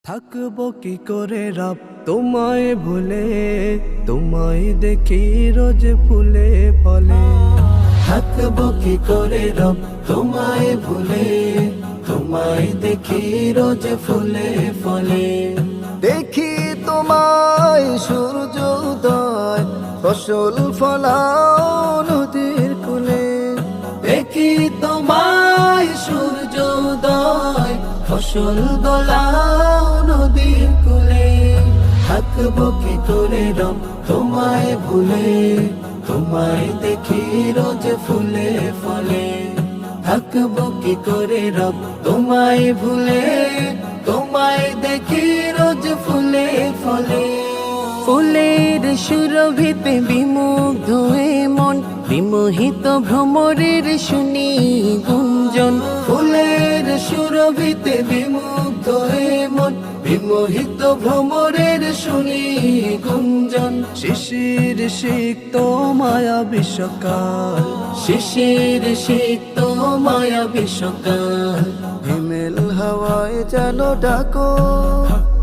থাকবো কি করে রব তোমায় ভুলে, তোমায় দেখি রোজ ফুলে ফলে। থাকবো কি করে রব তোমায় ভুলে, তোমায় দেখি রোজ ফুলে ফলে। দেখি তোমায় সূর্য উদয়, ফসল ফলাও নদীর কূলে। দেখি তোমায় সূর্য উদয়, ফসল দোলাও নদীর কূলে। থাকবো কি করে রব তোমায় ভুলে, তোমায় দেখি রোজ ফুলে ফলে। থাকবো কি করে রব তোমায় ভুলে, তোমায় দেখি রোজ ফুলে ফলে। ফুলের সুরভিতে বিমুগ্ধ হয়ে মন, বিমোহিত ভ্রমরের শুনি গুঞ্জন। ফুলের সুরভিতে বিমুগ্ধ হয়ে মন, বিমোহিত ভ্রমরের শুনি গুঞ্জন। শিশির সিক্ত মায়া বিশ্বকাল, শিশির সিক্ত মায়া বিশ্বকাল। হিমেল হাওয়ায় যেন ডাকো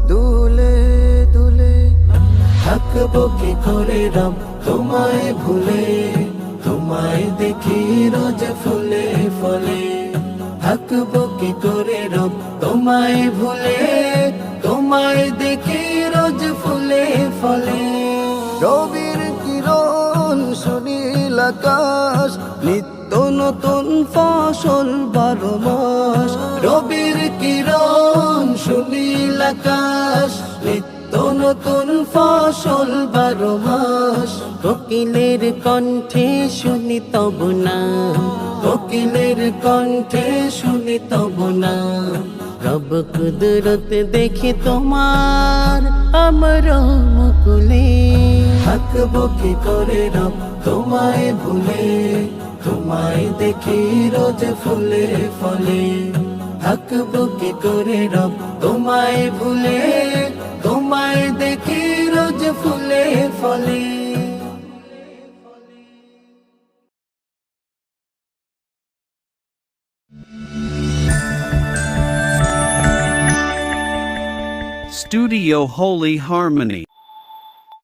দুলে দুলে। থাকবো কি করে রব তোমায় ভুলে, তোমায় দেখি রোজ ফুলে ফলে। থাকবো কি করে রব তোমায় ভুলে, তোমায় দেখি রোজ ফুলে ফলে। রবির কিরণ সুনীল আকাশ, নিত্য নতুন ফসল 12 মাস। রবির কিরণ সুনীল আকাশ, নিত্য নতুন ফসল 12 মাস। কোকিলের কণ্ঠে শুনি তব নাম, কোকিলের কণ্ঠে শুনি তব নাম। রব কুদরত দেখি তোমার আমার মুকুলে। থাকবো কি করে রব তোমায় ভুলে, তোমায় দেখি রোজ ফুলে ফলে। থাকবো কি করে রব তোমায় ভুলে, তোমায় দেখি রোজ ফুলে ফলে। Studio Holy Harmony.